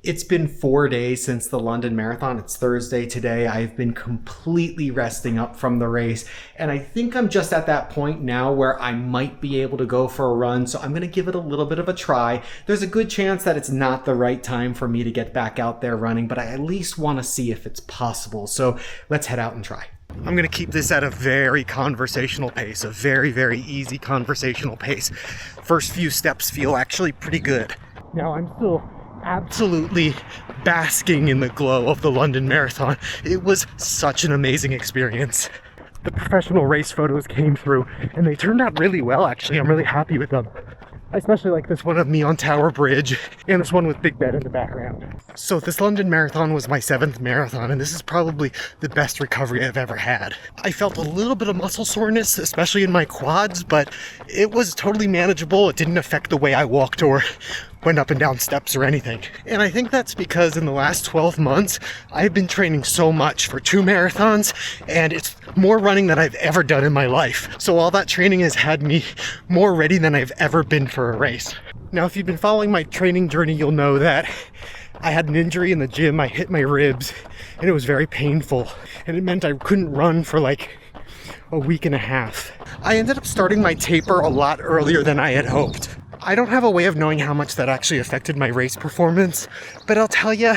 It's been 4 days since the London Marathon. It's Thursday today. I've been completely resting up from the race, and I think I'm just at that point now where I might be able to go for a run, so I'm going to give it a little bit of a try. There's a good chance that it's not the right time for me to get back out there running, but I at least want to see if it's possible, so let's head out and try. I'm going to keep this at a very conversational pace, a very, very easy conversational pace. First few steps feel actually pretty good. Now I'm still absolutely basking in the glow of the London Marathon. It was such an amazing experience. The professional race photos came through and they turned out really well, actually. I'm really happy with them. I especially like this one of me on Tower Bridge and this one with Big Ben in the background. So this London Marathon was my 7th marathon, and this is probably the best recovery I've ever had. I felt a little bit of muscle soreness, especially in my quads, but it was totally manageable. It didn't affect the way I walked or went up and down steps or anything. And I think that's because in the last 12 months, I've been training so much for 2 marathons, and it's more running than I've ever done in my life. So all that training has had me more ready than I've ever been for a race. Now, if you've been following my training journey, you'll know that I had an injury in the gym. I hit my ribs, and it was very painful. And it meant I couldn't run for like a week and a half. I ended up starting my taper a lot earlier than I had hoped. I don't have a way of knowing how much that actually affected my race performance, but I'll tell you,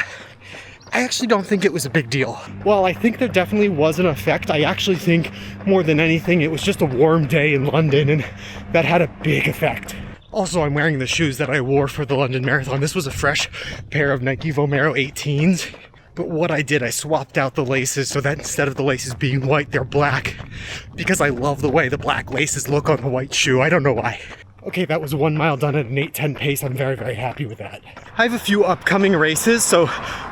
I actually don't think it was a big deal. While I think there definitely was an effect, I actually think more than anything it was just a warm day in London, and that had a big effect. Also, I'm wearing the shoes that I wore for the London Marathon. This was a fresh pair of Nike Vomero 18s. But what I did, I swapped out the laces so that instead of the laces being white, they're black. Because I love the way the black laces look on the white shoe. I don't know why. Okay, that was 1 mile done at an 8:10 pace. I'm very, very happy with that. I have a few upcoming races. So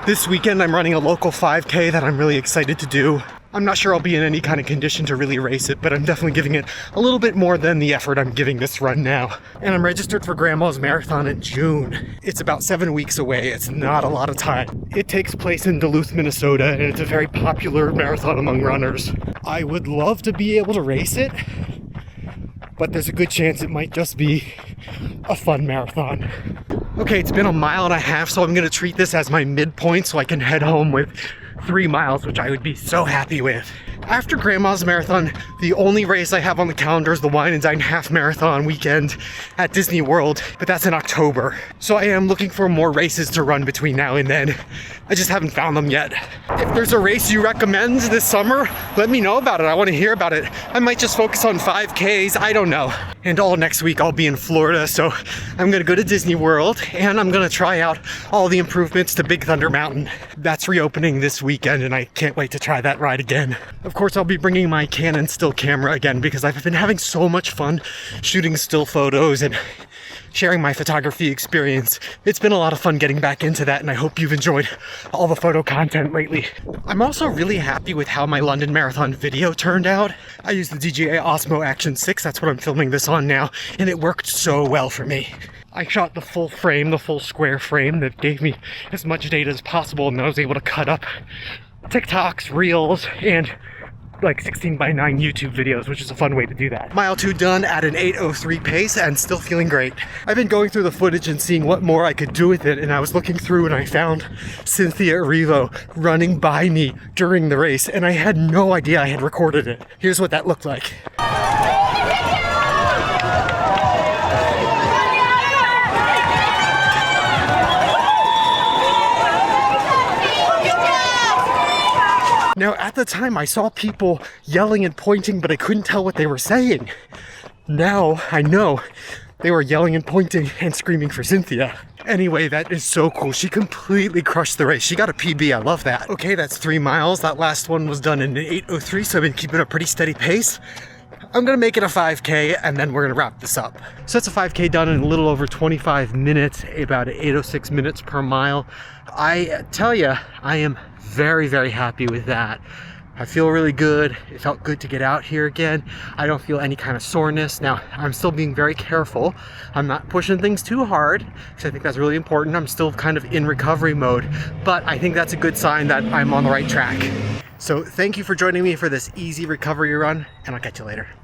this weekend I'm running a local 5K that I'm really excited to do. I'm not sure I'll be in any kind of condition to really race it, but I'm definitely giving it a little bit more than the effort I'm giving this run now. And I'm registered for Grandma's Marathon in June. It's about 7 weeks away. It's not a lot of time. It takes place in Duluth, Minnesota, and it's a very popular marathon among runners. I would love to be able to race it, but there's a good chance it might just be a fun marathon. Okay, it's been a mile and a half, so I'm gonna treat this as my midpoint so I can head home with 3 miles, which I would be so happy with. After Grandma's Marathon, the only race I have on the calendar is the Wine and Dine Half Marathon weekend at Disney World, but that's in October. So I am looking for more races to run between now and then. I just haven't found them yet. If there's a race you recommend this summer, let me know about it. I want to hear about it. I might just focus on 5Ks, I don't know. And all next week I'll be in Florida, so I'm gonna go to Disney World and I'm gonna try out all the improvements to Big Thunder Mountain. That's reopening this weekend and I can't wait to try that ride again. Of course, I'll be bringing my Canon still camera again because I've been having so much fun shooting still photos and sharing my photography experience. It's been a lot of fun getting back into that, and I hope you've enjoyed all the photo content lately. I'm also really happy with how my London Marathon video turned out. I used the DJI Osmo Action 6, that's what I'm filming this on now, and it worked so well for me. I shot the full frame, the full square frame that gave me as much data as possible, and then I was able to cut up TikToks, Reels, and like 16:9 YouTube videos, which is a fun way to do that. Mile 2 done at an 8:03 pace and still feeling great. I've been going through the footage and seeing what more I could do with it, and I was looking through and I found Cynthia Erivo running by me during the race, and I had no idea I had recorded it. Here's what that looked like. Now, at the time, I saw people yelling and pointing, but I couldn't tell what they were saying. Now, I know they were yelling and pointing and screaming for Cynthia. Anyway, that is so cool. She completely crushed the race. She got a PB, I love that. Okay, that's 3 miles. That last one was done in an 8:03, so I've been keeping a pretty steady pace. I'm gonna make it a 5K and then we're gonna wrap this up. So that's a 5K done in a little over 25 minutes, about 8:06 minutes per mile. I tell you, I am very, very happy with that. I feel really good. It felt good to get out here again. I don't feel any kind of soreness. Now, I'm still being very careful. I'm not pushing things too hard, because I think that's really important. I'm still kind of in recovery mode, but I think that's a good sign that I'm on the right track. So thank you for joining me for this easy recovery run, and I'll catch you later.